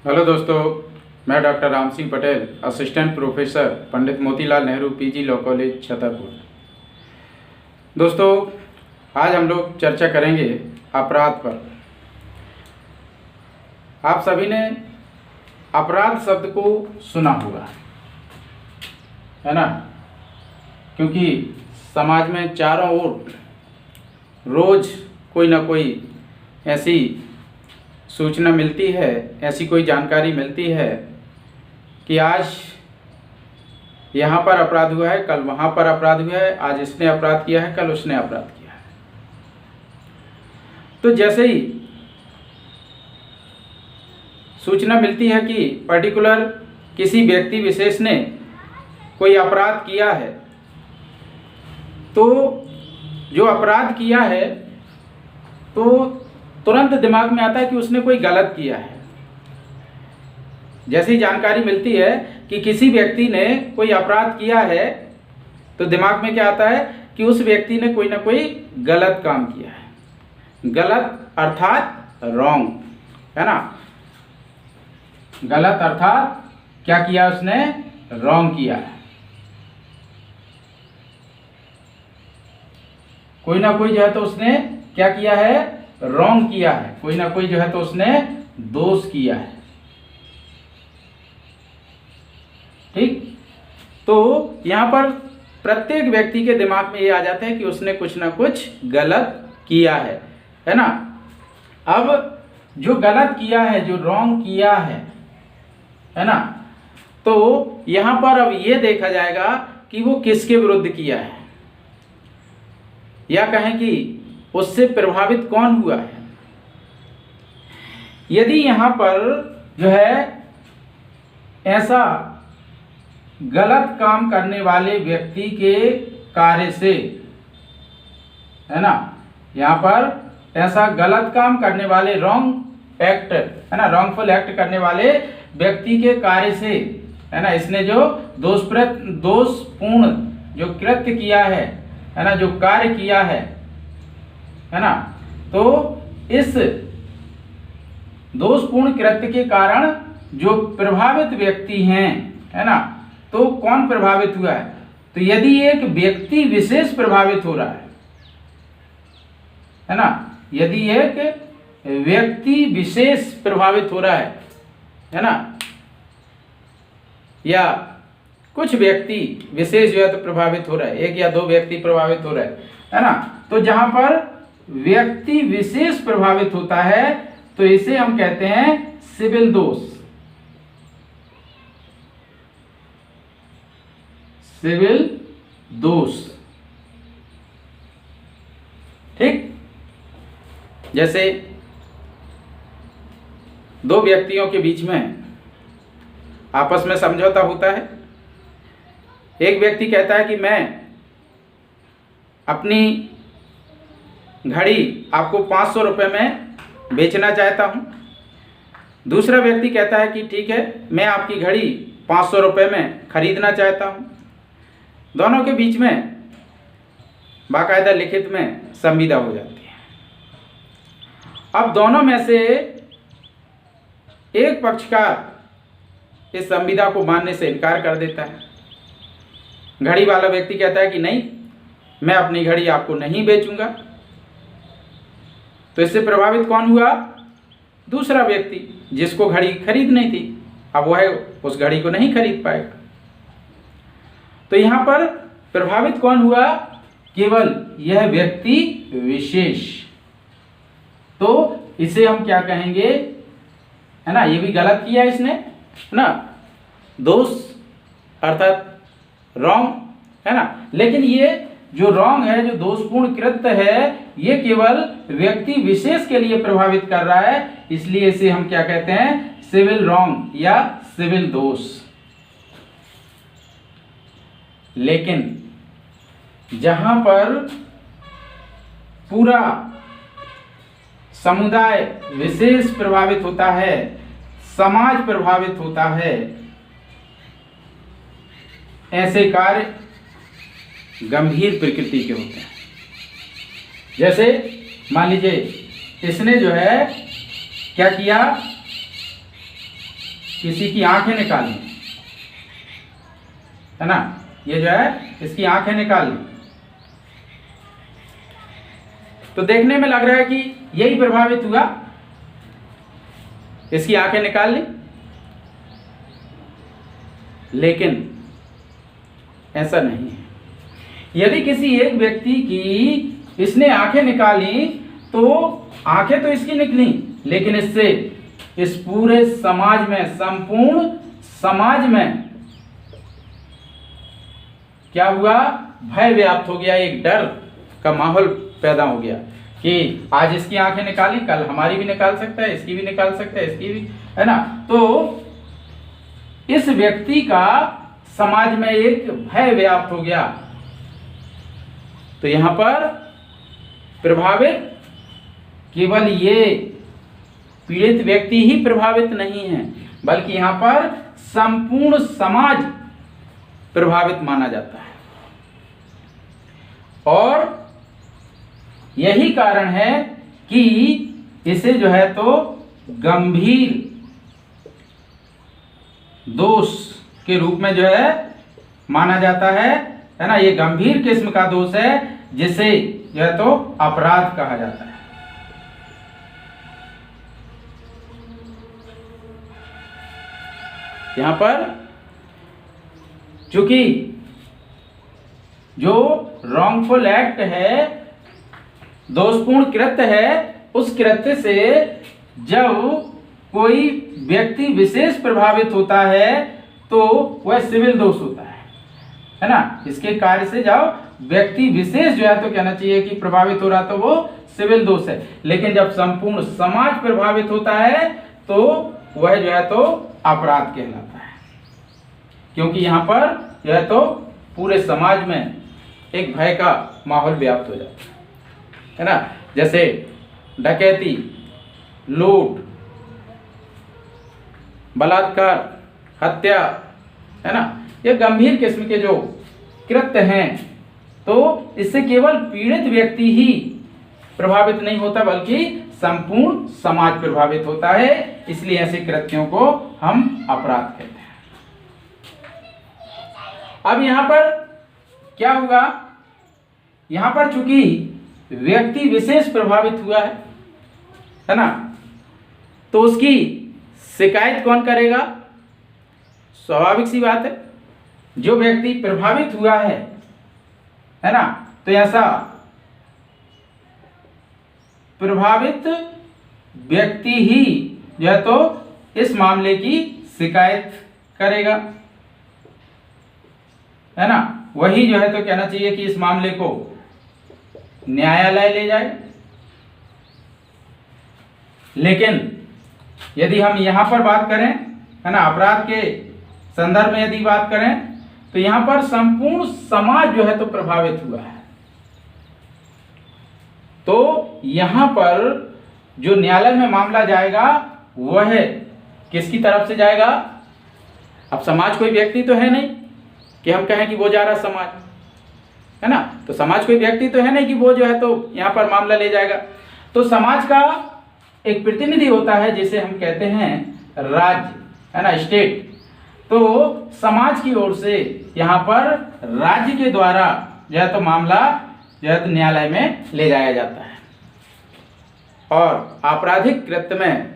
Hello दोस्तों, मैं doctor Ram Singh Patel, assistant professor, Pandit Motilal Nehru PG law college Chhatarpur. दोस्तों, आज हम लोग चर्चा करेंगे अपराध पर। आप सभी ने अपराध शब्द को सुना होगा, है ना? क्योंकि समाज में चारों ओर रोज कोई ना कोई ऐसी सूचना मिलती है, ऐसी कोई जानकारी मिलती है कि आज यहाँ पर अपराध हुआ है, कल वहाँ पर अपराध हुआ है, आज इसने अपराध किया है, कल उसने अपराध किया है। तो जैसे ही सूचना मिलती है कि पर्टिकुलर किसी व्यक्ति विशेष ने कोई अपराध किया है, तो जो अपराध किया है तो तुरंत दिमाग में आता है कि उसने कोई गलत किया है। जैसी जानकारी मिलती है कि किसी व्यक्ति ने कोई अपराध किया है, तो दिमाग में क्या आता है कि उस व्यक्ति ने कोई ना कोई गलत काम किया है। गलत अर्थात रॉन्ग, है ना? गलत अर्थात क्या किया उसने? रॉन्ग किया है। कोई ना कोई जो है तो उसने क्या किया है? रॉन्ग किया है। कोई ना कोई जो है तो उसने दोष किया है। ठीक? तो यहां पर प्रत्येक व्यक्ति के दिमाग में ये आ जाता है कि उसने कुछ ना कुछ गलत किया है ना? अब जो गलत किया है, जो रॉन्ग किया है ना, तो यहां पर अब ये देखा जाएगा कि वो किसके विरुद्ध किया है, या कहें कि उससे प्रभावित कौन हुआ है। यदि यहां पर जो है ऐसा गलत काम करने वाले व्यक्ति के कार्य से, है ना, यहां पर ऐसा गलत काम करने वाले रॉन्ग एक्ट, है ना, रॉन्गफुल एक्ट करने वाले व्यक्ति के कार्य से, है ना, इसने जो दोषपूर्ण जो कृत्य किया है ना, जो कार्य किया है ना, तो इस दोषपूर्ण कृत्य के कारण जो प्रभावित व्यक्ति हैं, है ना, तो कौन प्रभावित हुआ है? तो यदि एक व्यक्ति विशेष प्रभावित हो रहा है ना, यदि एक व्यक्ति विशेष प्रभावित हो रहा है ना, या कुछ व्यक्ति विशेष जो है तो प्रभावित हो रहा है, एक या दो व्यक्ति प्रभावित हो रहे हैं, है ना, तो जहां पर व्यक्ति विशेष प्रभावित होता है तो इसे हम कहते हैं सिविल दोष। सिविल दोष। ठीक? जैसे दो व्यक्तियों के बीच में आपस में समझौता होता है। एक व्यक्ति कहता है कि मैं अपनी घड़ी आपको 500 रुपये में बेचना चाहता हूं। दूसरा व्यक्ति कहता है कि ठीक है, मैं आपकी घड़ी 500 रुपये में खरीदना चाहता हूं। दोनों के बीच में बाकायदा लिखित में संविदा हो जाती है। अब दोनों में से एक पक्षकार इस संविदा को मानने से इनकार कर देता है। घड़ी वाला व्यक्ति कहता है कि नहीं, मैं अपनी घड़ी आपको नहीं बेचूंगा। तो इससे प्रभावित कौन हुआ? दूसरा व्यक्ति, जिसको घड़ी खरीदनी थी। अब वह उस घड़ी को नहीं खरीद पाएगा। तो यहां पर प्रभावित कौन हुआ? केवल यह व्यक्ति विशेष। तो इसे हम क्या कहेंगे, है ना, ये भी गलत किया इसने, है ना, दोष अर्थात रॉन्ग, है ना। लेकिन ये जो रॉन्ग है, जो दोषपूर्ण कृत्य है, ये केवल व्यक्ति विशेष के लिए प्रभावित कर रहा है, इसलिए इसे हम क्या कहते हैं? सिविल रॉन्ग या सिविल दोष। लेकिन जहां पर पूरा समुदाय विशेष प्रभावित होता है, समाज प्रभावित होता है, ऐसे कार्य गंभीर प्रकृति के होते हैं। जैसे मान लीजिए इसने जो है क्या किया, किसी की आंखें निकाल ली, है ना, ये जो है इसकी आंखें निकाल ली, तो देखने में लग रहा है कि यही प्रभावित हुआ, इसकी आंखें निकाल ली, लेकिन ऐसा नहीं है। यदि किसी एक व्यक्ति की इसने आंखें निकाली तो आंखें तो इसकी निकली, लेकिन इससे इस पूरे समाज में, संपूर्ण समाज में क्या हुआ, भय व्याप्त हो गया, एक डर का माहौल पैदा हो गया कि आज इसकी आंखें निकाली, कल हमारी भी निकाल सकता है, इसकी भी निकाल सकता है, इसकी भी, है ना। तो इस व्यक्ति का समाज में एक भय व्याप्त हो गया। तो यहां पर प्रभावित केवल ये पीड़ित व्यक्ति ही प्रभावित नहीं है, बल्कि यहां पर संपूर्ण समाज प्रभावित माना जाता है। और यही कारण है कि इसे जो है तो गंभीर दोष के रूप में जो है माना जाता है ना। ये गंभीर किस्म का दोष है जिसे जो है तो अपराध कहा जाता है। यहां पर चूंकि जो रॉन्गफुल एक्ट है, दोषपूर्ण कृत्य है, उस कृत्य से जब कोई व्यक्ति विशेष प्रभावित होता है तो वह सिविल दोष होता है ना। इसके कार्य से जब व्यक्ति विशेष जो है तो कहना चाहिए कि प्रभावित हो रहा तो वो सिविल दोष है, लेकिन जब संपूर्ण समाज प्रभावित होता है तो वह जो है तो अपराध कहलाता है, क्योंकि यहाँ पर जो है तो पूरे समाज में एक भय का माहौल व्याप्त हो जाता है ना। जैसे डकैती, लूट, बलात्कार, हत्या, है ना, ये गंभीर किस्म के जो कृत्य हैं, तो इससे केवल पीड़ित व्यक्ति ही प्रभावित नहीं होता बल्कि संपूर्ण समाज प्रभावित होता है। इसलिए ऐसे कृत्यों को हम अपराध कहते हैं। अब यहां पर क्या हुआ, यहां पर चूंकि व्यक्ति विशेष प्रभावित हुआ है ना, तो उसकी शिकायत कौन करेगा? स्वाभाविक सी बात है, जो व्यक्ति प्रभावित हुआ है ना, तो ऐसा प्रभावित व्यक्ति ही जो है तो इस मामले की शिकायत करेगा, है ना। वही जो है तो कहना चाहिए कि इस मामले को न्यायालय ले जाए। लेकिन यदि हम यहां पर बात करें, है ना, अपराध के संदर्भ में यदि बात करें, तो यहां पर संपूर्ण समाज जो है तो प्रभावित हुआ है। तो यहां पर जो न्यायालय में मामला जाएगा वह किसकी तरफ से जाएगा? अब समाज कोई व्यक्ति तो है नहीं कि हम कहें कि वो जा रहा समाज, है ना, तो समाज कोई व्यक्ति तो है नहीं कि वो जो है तो यहां पर मामला ले जाएगा। तो समाज का एक प्रतिनिधि होता है जिसे हम कहते हैं राज्य, है ना, स्टेट। तो समाज की ओर से यहां पर राज्य के द्वारा जो है तो मामला जो है तो न्यायालय में ले जाया जाता है। और आपराधिक कृत्य में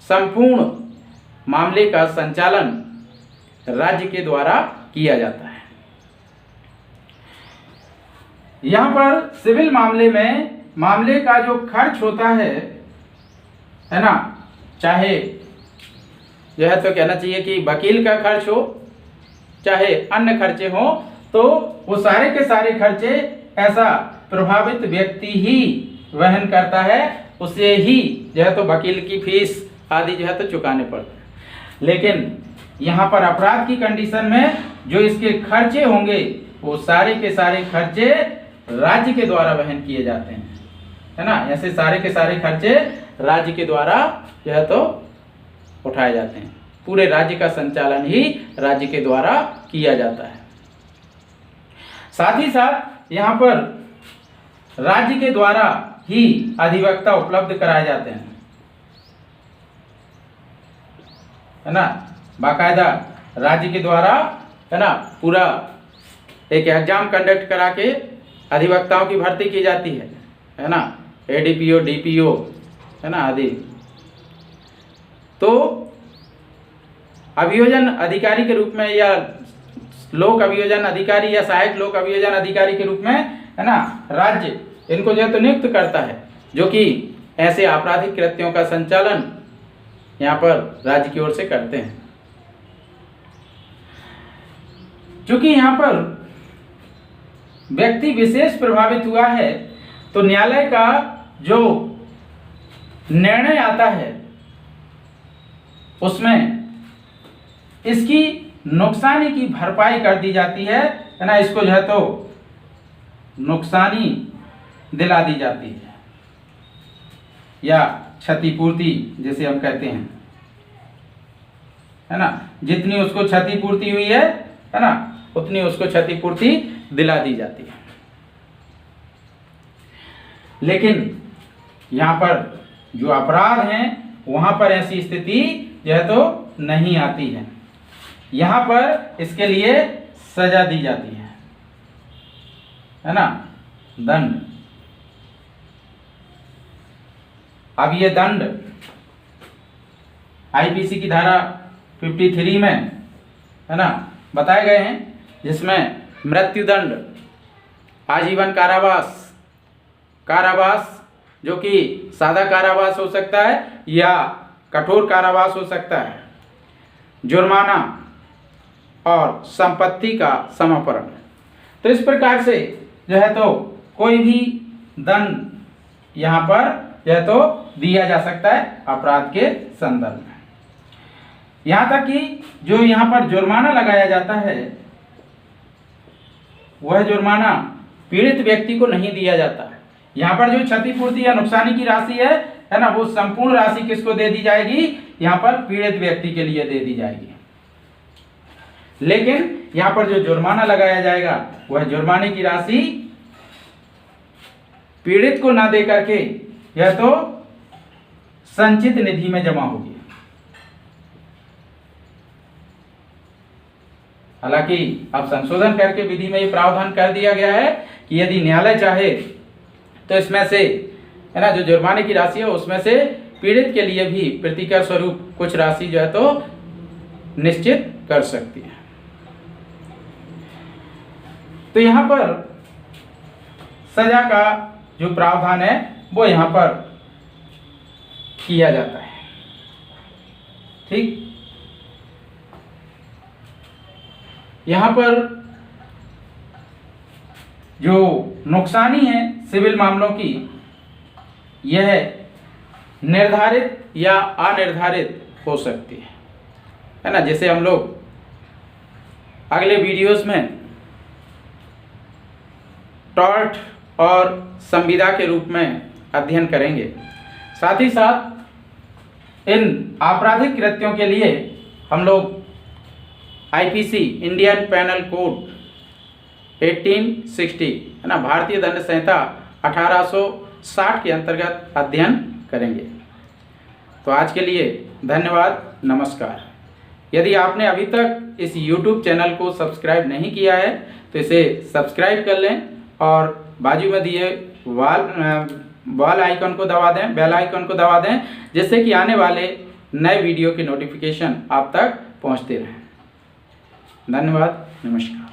संपूर्ण मामले का संचालन राज्य के द्वारा किया जाता है। यहां पर सिविल मामले में मामले का जो खर्च होता है ना, चाहे जो है तो कहना चाहिए कि वकील का खर्च हो, चाहे अन्य खर्चे हो, तो वो सारे के सारे खर्चे ऐसा प्रभावित व्यक्ति ही वहन करता है, उसे ही जो है तो वकील की फीस आदि जो है तो चुकाने पड़ते हैं। लेकिन यहाँ पर अपराध की कंडीशन में जो इसके खर्चे होंगे वो सारे के सारे खर्चे राज्य के द्वारा वहन किए जाते हैं, है ना। ऐसे सारे के सारे खर्चे राज्य के द्वारा जो है तो उठाए जाते हैं। पूरे राज्य का संचालन ही राज्य के द्वारा किया जाता है। साथ ही साथ यहाँ पर राज्य के द्वारा ही अधिवक्ता उपलब्ध कराए जाते हैं। है ना, बाकायदा राज्य के द्वारा, है ना, पूरा एक एग्जाम कंडक्ट करा के अधिवक्ताओं की भर्ती की जाती है ना, एडीपीओ, डीपीओ, है ना, आदि। तो अभियोजन अधिकारी के रूप में या लोक अभियोजन अधिकारी या सहायक लोक अभियोजन अधिकारी के रूप में, है ना, राज्य इनको जो है तो नियुक्त करता है, जो कि ऐसे आपराधिक कृत्यों का संचालन यहाँ पर राज्य की ओर से करते हैं। क्योंकि यहाँ पर व्यक्ति विशेष प्रभावित हुआ है, तो न्यायालय का जो निर्णय आता है उसमें इसकी नुकसानी की भरपाई कर दी जाती है ना, इसको जो है तो नुकसानी दिला दी जाती है या क्षतिपूर्ति जैसे हम कहते हैं, है ना, जितनी उसको क्षतिपूर्ति हुई है ना, उतनी उसको क्षतिपूर्ति दिला दी जाती है। लेकिन यहाँ पर जो अपराध हैं वहाँ पर ऐसी स्थिति जो है तो नहीं आती है, यहाँ पर इसके लिए सजा दी जाती है ना, दंड। अब ये दंड आईपीसी की धारा 53 में, है ना, बताए गए हैं, जिसमें मृत्युदंड, आजीवन कारावास, कारावास जो कि सादा कारावास हो सकता है या कठोर कारावास हो सकता है, जुर्माना और संपत्ति का समापन। तो इस प्रकार से जो है तो कोई भी दंड यहाँ पर जो है तो दिया जा सकता है अपराध के संदर्भ में। यहाँ तक कि जो यहाँ पर जुर्माना लगाया जाता है वह जुर्माना पीड़ित व्यक्ति को नहीं दिया जाता है। यहाँ पर जो क्षतिपूर्ति या नुकसानी की राशि है ना, वो संपूर्ण राशि किसको दे दी जाएगी, यहाँ पर पीड़ित व्यक्ति के लिए दे दी जाएगी। लेकिन यहाँ पर जो जुर्माना लगाया जाएगा वह जुर्माने की राशि पीड़ित को ना दे करके यह तो संचित निधि में जमा होगी। हालांकि अब संशोधन करके विधि में ये प्रावधान कर दिया गया है कि यदि न्यायालय चाहे तो इसमें से, है ना, जो जुर्माने की राशि है उसमें से पीड़ित के लिए भी प्रतिकर स्वरूप कुछ राशि जो है तो निश्चित कर सकती है। तो यहाँ पर सजा का जो प्रावधान है वो यहाँ पर किया जाता है। ठीक, यहाँ पर जो नुकसानी है सिविल मामलों की, यह निर्धारित या अनिर्धारित हो सकती है ना, जैसे हम लोग अगले वीडियोस में टॉर्ट और संविदा के रूप में अध्ययन करेंगे। साथ ही साथ इन आपराधिक कृत्यों के लिए हम लोग आईपीसी, इंडियन पेनल कोड 1860, है ना, भारतीय दंड संहिता 1860 के अंतर्गत अध्ययन करेंगे। तो आज के लिए धन्यवाद, नमस्कार। यदि आपने अभी तक इस YouTube चैनल को सब्सक्राइब नहीं किया है तो इसे सब्सक्राइब कर लें और बाजू में दिए बेल आइकन को दबा दें, बेल आइकन को दबा दें, जिससे कि आने वाले नए वीडियो की नोटिफिकेशन आप तक पहुंचते रहें। धन्यवाद, नमस्कार।